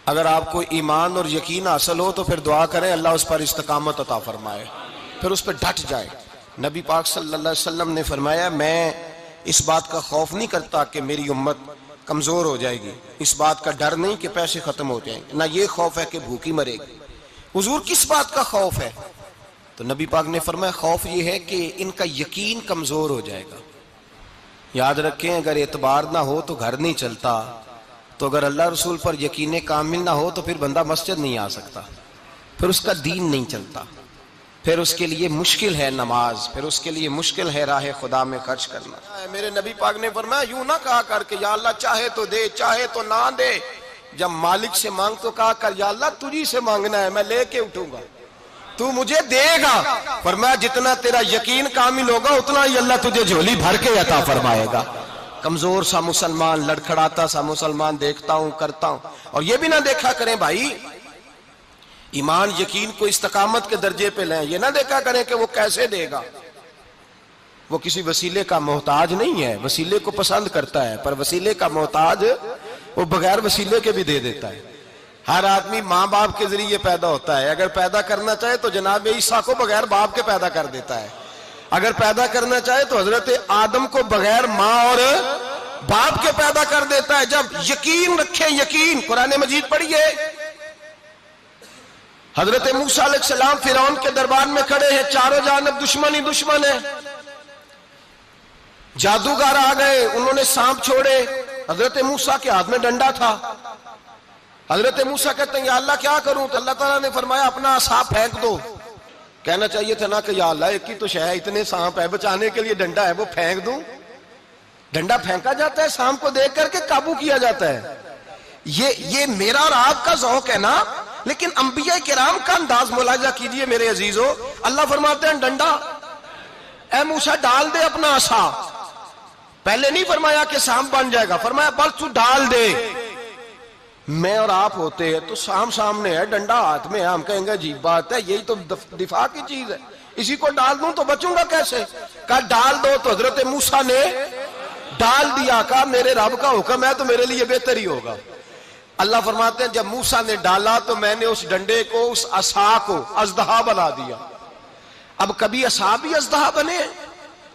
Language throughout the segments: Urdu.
اگر آپ کو ایمان اور یقین حاصل ہو تو پھر دعا کریں اللہ اس پر استقامت عطا فرمائے، پھر اس پہ ڈٹ جائے۔ نبی پاک صلی اللہ علیہ وسلم نے فرمایا میں اس بات کا خوف نہیں کرتا کہ میری امت کمزور ہو جائے گی، اس بات کا ڈر نہیں کہ پیسے ختم ہو جائیں، نہ یہ خوف ہے کہ بھوکی مرے گی۔ حضور کس بات کا خوف ہے؟ تو نبی پاک نے فرمایا خوف یہ ہے کہ ان کا یقین کمزور ہو جائے گا۔ یاد رکھیں اگر اعتبار نہ ہو تو گھر نہیں چلتا، تو اگر اللہ رسول پر یقین کامل نہ ہو تو پھر بندہ مسجد نہیں آ سکتا، پھر اس کا دین نہیں چلتا، پھر اس کے لیے مشکل ہے نماز، پھر اس کے لیے مشکل ہے راہ خدا میں خرچ کرنا۔ میرے نبی پاک نے فرمایا یوں نہ کہا کر کہ یا اللہ چاہے تو دے چاہے تو نہ دے، جب مالک سے مانگ تو کہا کر یا اللہ تجھی سے مانگنا ہے، میں لے کے اٹھوں گا، تو مجھے دے گا۔ فرمایا جتنا تیرا یقین کامل ہوگا اتنا ہی اللہ تجھے جھولی بھر کے عطا فرمائے گا۔ کمزور سا مسلمان، لڑکھڑاتا سا مسلمان دیکھتا ہوں کرتا ہوں، اور یہ بھی نہ دیکھا کریں بھائی ایمان یقین کو استقامت کے درجے پہ لیں، یہ نہ دیکھا کریں کہ وہ کیسے دے گا، وہ کسی وسیلے کا محتاج نہیں ہے، وسیلے کو پسند کرتا ہے، پر وسیلے کا محتاج وہ بغیر وسیلے کے بھی دے دیتا ہے۔ ہر آدمی ماں باپ کے ذریعے پیدا ہوتا ہے، اگر پیدا کرنا چاہے تو جناب عیسیٰ کو بغیر باپ کے پیدا کر دیتا ہے، اگر پیدا کرنا چاہے تو حضرت آدم کو بغیر ماں اور باپ کے پیدا کر دیتا ہے۔ جب یقین رکھیں، یقین قرآن مجید پڑھیے، حضرت موسیٰ علیہ السلام فرعون کے دربار میں کھڑے ہیں، چاروں جانب دشمن ہی دشمن ہے، جادوگر آ گئے، انہوں نے سانپ چھوڑے، حضرت موسیٰ کے ہاتھ میں ڈنڈا تھا، حضرت موسیٰ کہتے ہیں یا اللہ کیا کروں؟ تو اللہ تعالیٰ نے فرمایا اپنا عصا پھینک دو۔ کہنا چاہیے تھا نا کہ یا اللہ ایک ہی تو شے ہے، اتنے سانپ ہے، بچانے کے لیے ڈنڈا ہے وہ پھینک دوں؟ ڈنڈا پھینکا جاتا ہے، سانپ کو دیکھ کر کے قابو کیا جاتا ہے۔ یہ میرا اور آپ کا ذوق ہے نا، لیکن انبیاء کرام کا انداز ملاحظہ کیجئے میرے عزیزو۔ اللہ فرماتے ہیں ڈنڈا اے موسیٰ ڈال دے اپنا عصا، پہلے نہیں فرمایا کہ سانپ بن جائے گا، فرمایا بس تو ڈال دے۔ میں اور آپ ہوتے ہیں تو سام سامنے ہے، ڈنڈا ہاتھ میں ہے، ہم کہیں گے عجیب بات ہے، یہی تو دفاع کی چیز ہے، اسی کو ڈال دوں تو بچوں گا کیسے؟ کہا ڈال دو، تو حضرت موسیٰ نے ڈال دیا، کہا میرے رب کا حکم ہے تو میرے لیے بہتر ہی ہوگا۔ اللہ فرماتے ہیں جب موسیٰ نے ڈالا تو میں نے اس ڈنڈے کو، اس عصا کو اژدہا بنا دیا۔ اب کبھی عصا بھی اژدہا بنے،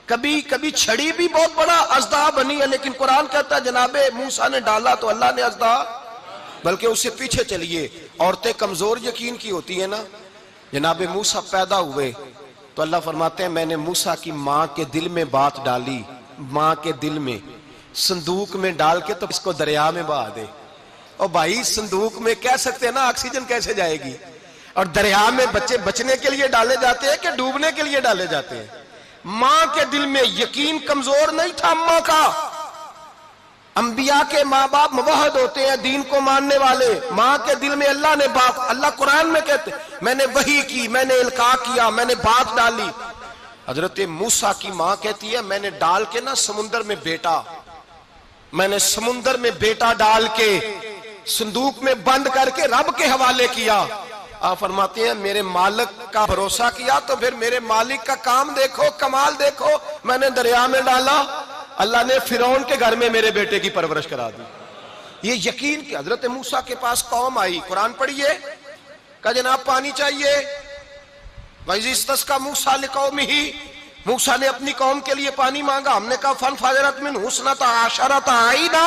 کبھی چھڑی بھی بہت بڑا اژدہا بنی ہے، لیکن قرآن کہتا ہے جناب موسیٰ نے ڈالا تو اللہ نے اژدہا، بلکہ اس سے پیچھے چلیے، عورتیں کمزور یقین کی ہوتی ہیں نا، جناب موسیٰ پیدا ہوئے تو اللہ فرماتے ہیں میں نے موسیٰ کی ماں کے دل میں بات ڈالی، ماں کے دل میں صندوق میں ڈال کے تو اس کو دریا میں بہا دے۔ اور بھائی صندوق میں کہہ سکتے ہیں نا آکسیجن کیسے جائے گی، اور دریا میں بچے بچنے کے لیے ڈالے جاتے ہیں کہ ڈوبنے کے لیے ڈالے جاتے ہیں؟ ماں کے دل میں یقین کمزور نہیں تھا اماں کا۔ انبیاء کے ماں باپ موحد ہوتے ہیں، دین کو ماننے والے، ماں کے دل میں اللہ نے باپ، اللہ قرآن میں کہتے میں نے وحی کی، میں نے القاء کیا، میں نے بات ڈالی۔ حضرت موسیٰ کی ماں کہتی ہے میں نے ڈال کے نا سمندر میں بیٹا، میں نے سمندر میں بیٹا ڈال کے صندوق میں بند کر کے رب کے حوالے کیا۔ آپ فرماتے ہیں میرے مالک کا بھروسہ کیا تو پھر میرے مالک کا کام دیکھو، کمال دیکھو، میں نے دریا میں ڈالا، اللہ نے فرعون کے گھر میں میرے بیٹے کی پرورش کرا دی۔ یہ یقین کہ حضرت موسیٰ کے پاس قوم آئی، قرآن پڑھیے، کہا جناب پانی چاہیے، وَإِذِ اسْتَسْقَىٰ مُوسَىٰ لِقَوْمِهِ، موسیٰ نے اپنی قوم کے لیے پانی مانگا، ہم نے کہا فَانْفَجَرَتْ مِنْهُ اثْنَتَا عَشَرَةَ عَيْنًا،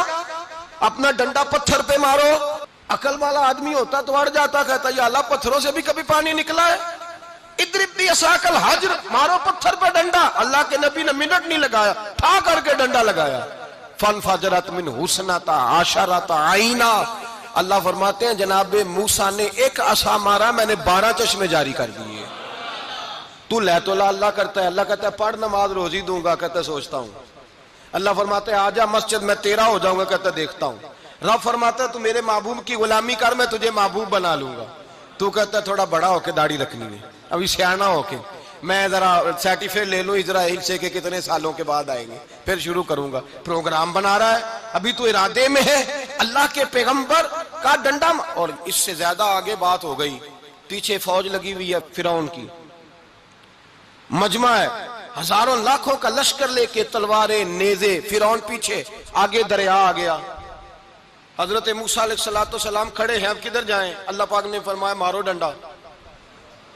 اپنا ڈنڈا پتھر پہ مارو۔ عقل والا آدمی ہوتا تو اڑ جاتا، کہتا یا اللہ پتھروں سے بھی کبھی پانی نکلا ہے؟ اضرب بعصاک الحجر، مارو پتھر پہ ڈنڈا۔ اللہ کے نبی نے منٹ نہیں لگایا، ٹھا کر کے ڈنڈا لگایا، فانفجرت منہ اثنتا عشرۃ عینا۔ اللہ فرماتے ہیں جناب موسیٰ نے ایک عصا مارا، میں نے 12 چشمے جاری کر دیے۔ تو لے تو لا اللہ کرتا ہے، اللہ کہتا ہے پڑھ نماز روزی دوں گا، کہتا ہے سوچتا ہوں۔ اللہ فرماتا ہے آجا مسجد میں تیرا ہو جاؤں گا، کہتا ہے دیکھتا ہوں۔ رب فرماتا ہے تو میرے محبوب کی غلامی کر، میں تجھے محبوب بنا لوں گا۔ تو کہتا ہے تھوڑا بڑا ہو کے داڑھی رکھنی ہے، ابھی سیانا ہو کے میں ذرا سرٹیفکیٹ لے لوں اسرائیل سے کہ کتنے سالوں کے بعد آئیں گے، پھر شروع کروں گا۔ پروگرام بنا رہا ہے، ابھی تو ارادے میں ہے۔ اللہ کے پیغمبر کا ڈنڈا، اور اس سے زیادہ آگے بات ہو گئی، پیچھے فوج لگی ہوئی ہے فرعون کی، مجمع ہے، ہزاروں لاکھوں کا لشکر لے کے، تلواریں نیزے، فرعون پیچھے، آگے دریا آ گیا۔ حضرت موسیٰ علیہ السلام کھڑے ہیں، اب کدھر جائیں؟ اللہ پاک نے فرمایا مارو ڈنڈا۔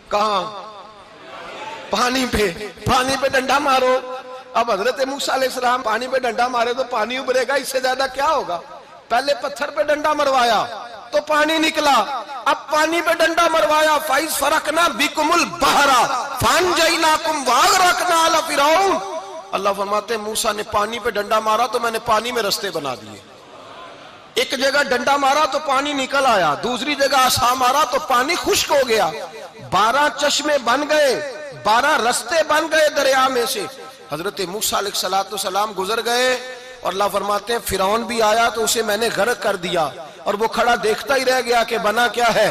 کہاں؟ پانی پہ ڈنڈا مارو۔ اب حضرت موسیٰ علیہ السلام پانی پہ ڈنڈا مارے تو پانی ابھرے گا، اس سے زیادہ کیا ہوگا؟ پہلے پتھر پہ ڈنڈا مروایا تو پانی نکلا، اب پانی پہ ڈنڈا مروایا، فَإِذْ فَرَقْنَا بِكُمُ الْبَحْرَ فَأَنْجَيْنَاكُمْ وَأَغْرَقْنَا آلَ فِرْعَوْنَ۔ اللہ فرماتے ہیں موسیٰ نے پانی پہ ڈنڈا مارا تو میں نے پانی میں رستے بنا دیے۔ ایک جگہ ڈنڈا مارا تو پانی نکل آیا، دوسری جگہ عصا مارا تو پانی خشک ہو گیا، 12 چشمے بن گئے، 12 رستے بن گئے دریا میں سے۔ حضرت موسیٰ علیہ السلام گزر گئے اور اللہ فرماتے ہیں فرعون بھی آیا تو اسے میں نے غرق کر دیا، اور وہ کھڑا دیکھتا ہی رہ گیا کہ بنا کیا ہے۔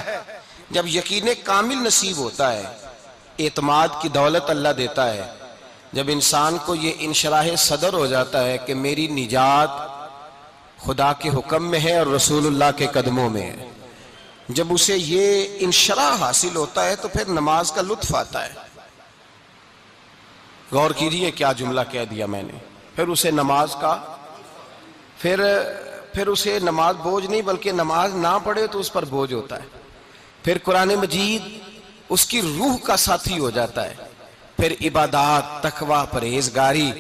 جب یقین کامل نصیب ہوتا ہے، اعتماد کی دولت اللہ دیتا ہے، جب انسان کو یہ انشراح صدر ہو جاتا ہے کہ میری نجات خدا کے حکم میں ہے اور رسول اللہ کے قدموں میں ہے، جب اسے یہ انشراح حاصل ہوتا ہے تو پھر نماز کا لطف آتا ہے۔ غور کیجئے کیا جملہ کہہ دیا میں نے۔ پھر اسے نماز کا پھر اسے نماز بوجھ نہیں، بلکہ نماز نہ پڑھے تو اس پر بوجھ ہوتا ہے۔ پھر قرآن مجید اس کی روح کا ساتھی ہو جاتا ہے، پھر عبادات، تقوی، پرہیزگاری،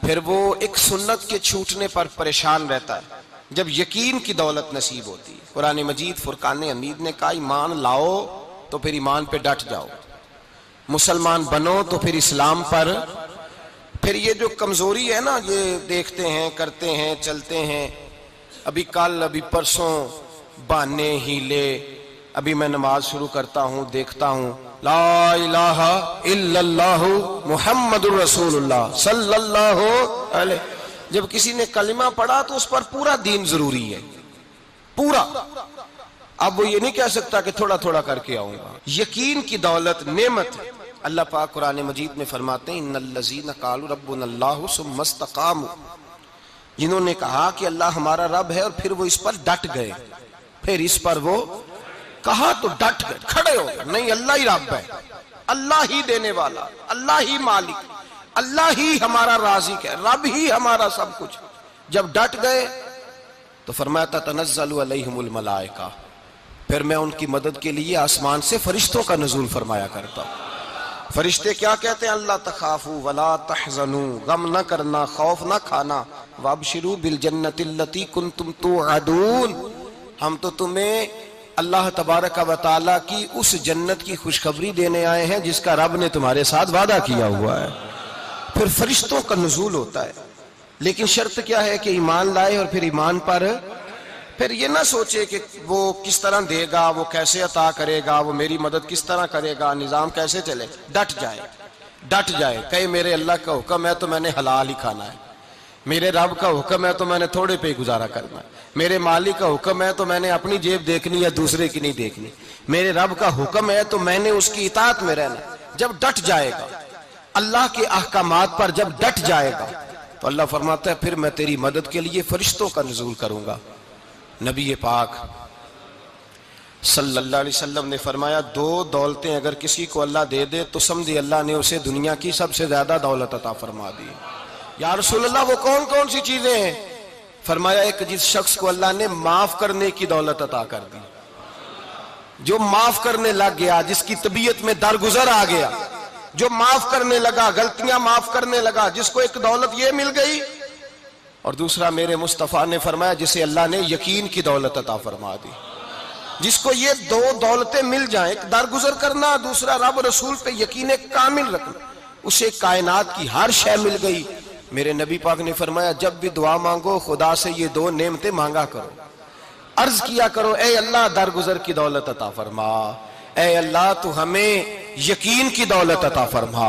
پھر وہ ایک سنت کے چھوٹنے پر پریشان رہتا ہے جب یقین کی دولت نصیب ہوتی ہے۔ قرآن مجید فرقان حمید نے کہا ایمان لاؤ تو پھر ایمان پہ ڈٹ جاؤ، مسلمان بنو تو پھر اسلام پر۔ پھر یہ جو کمزوری ہے نا، یہ دیکھتے ہیں، کرتے ہیں، چلتے ہیں، ابھی کل ابھی پرسوں بہانے ہیلے، ابھی میں نماز شروع کرتا ہوں دیکھتا ہوں لا الہ الا اللہ محمد الرسول اللہ صلی اللہ علیہ۔ جب کسی نے کلمہ پڑھا تو اس پر پورا دین ضروری ہے، پورا۔ اب وہ یہ نہیں کہہ سکتا کہ تھوڑا تھوڑا کر کے آؤں گا۔ یقین کی دولت نعمت ہے۔ اللہ پاک قرآن مجید میں فرماتے ہیں ان الذین قالوا ربنا اللہ ثم استقاموا، جنہوں نے کہا کہ اللہ ہمارا رب ہے اور پھر وہ اس پر ڈٹ گئے، پھر اس پر وہ کہا تو ڈٹ گئے، کھڑے ہو گئے، نہیں اللہ ہی رب ہے، اللہ ہی دینے والا، اللہ ہی مالک، اللہ ہی ہمارا رازق ہے، رب ہی ہمارا سب کچھ۔ جب ڈٹ گئے تو فرمایا تتنزل علیہم الملائکہ، پھر میں ان کی مدد کے لیے آسمان سے فرشتوں کا نزول فرمایا کرتا ہوں۔ فرشتے کیا کہتے ہیں؟ اللہ تخافوا ولا تحزنوا، غم نہ کرنا، خوف نہ کھانا، وابشروا بالجنۃ التی کنتم توعدون، ہم تو تمہیں اللہ تبارک و تعالیٰ کی اس جنت کی خوشخبری دینے آئے ہیں جس کا رب نے تمہارے ساتھ وعدہ کیا ہوا ہے۔ پھر فرشتوں کا نزول ہوتا ہے، لیکن شرط کیا ہے کہ ایمان لائے، اور پھر ایمان پر پھر یہ نہ سوچے کہ وہ کس طرح دے گا، وہ کیسے عطا کرے گا، وہ میری مدد کس طرح کرے گا، نظام کیسے چلے۔ ڈٹ جائے کہے میرے اللہ کا حکم ہے تو میں نے حلال ہی کھانا ہے، میرے رب کا حکم ہے تو میں نے تھوڑے پہ ہی گزارا کرنا ہے، میرے مالک کا حکم ہے تو میں نے اپنی جیب دیکھنی یا دوسرے کی نہیں دیکھنی، میرے رب کا حکم ہے تو میں نے اس کی اطاعت میں رہنا۔ جب ڈٹ جائے گا اللہ کے احکامات پر، جب ڈٹ جائے گا تو اللہ فرماتا ہے پھر میں تیری مدد کے لیے فرشتوں کا نزول کروں گا۔ نبی پاک صلی اللہ علیہ وسلم نے فرمایا 2 دولتیں اگر کسی کو اللہ دے دے تو سمجھے اللہ نے اسے دنیا کی سب سے زیادہ دولت عطا فرما دی۔ یا رسول اللہ وہ کون کون سی چیزیں ہیں؟ فرمایا ایک جس شخص کو اللہ نے معاف کرنے کی دولت عطا کر دی، جو معاف کرنے لگ گیا، جس کی طبیعت میں درگزر آ گیا، جو معاف کرنے لگا، غلطیاں معاف کرنے لگا، جس کو ایک دولت یہ مل گئی۔ اور دوسرا میرے مصطفیٰ نے فرمایا جسے اللہ نے یقین کی دولت عطا فرما دی، جس کو یہ 2 دولتیں مل جائیں، ایک درگزر کرنا، دوسرا رب رسول پہ یقین کامل رکھنا، اسے کائنات کی ہر شے مل گئی۔ میرے نبی پاک نے فرمایا جب بھی دعا مانگو خدا سے یہ 2 نعمتیں مانگا کرو، عرض کیا کرو اے اللہ درگزر کی دولت عطا فرما، اے اللہ تو ہمیں یقین کی دولت عطا فرما،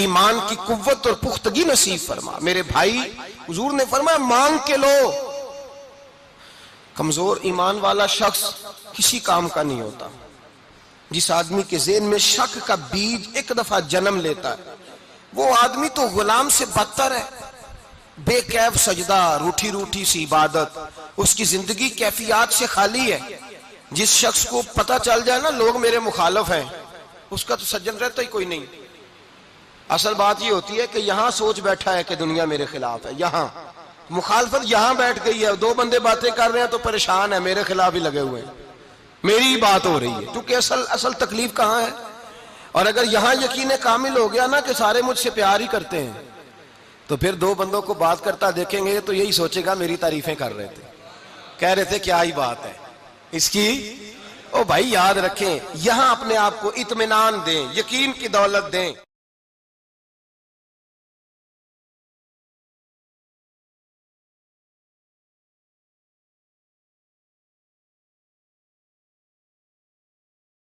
ایمان کی قوت اور پختگی نصیب فرما۔ میرے بھائی حضور نے فرمایا مانگ کے لو۔ کمزور ایمان والا شخص کسی کام کا نہیں ہوتا۔ جس آدمی کے ذہن میں شک کا بیج ایک دفعہ جنم لیتا ہے وہ آدمی تو غلام سے بدتر ہے، بے کیف سجدہ، روٹھی روٹھی سی عبادت، اس کی زندگی کیفیات سے خالی ہے۔ جس شخص کو پتہ چل جائے نا لوگ میرے مخالف ہیں، اس کا تو سجن رہتا ہی کوئی نہیں۔ اصل بات یہ ہوتی ہے کہ یہاں سوچ بیٹھا ہے کہ دنیا میرے خلاف ہے، یہاں مخالفت یہاں بیٹھ گئی ہے، دو بندے باتیں کر رہے ہیں تو پریشان ہے، میرے خلاف ہی لگے ہوئے ہیں، میری ہی بات ہو رہی ہے، کیونکہ اصل تکلیف کہاں ہے؟ اور اگر یہاں یقین کامل ہو گیا نا کہ سارے مجھ سے پیار ہی کرتے ہیں، تو پھر دو بندوں کو بات کرتا دیکھیں گے تو یہی سوچے گا میری تعریفیں کر رہے تھے، کہہ رہے تھے کیا ہی بات ہے اس کی۔ او بھائی یاد رکھیں، یہاں اپنے آپ کو اطمینان دیں، یقین کی دولت دیں۔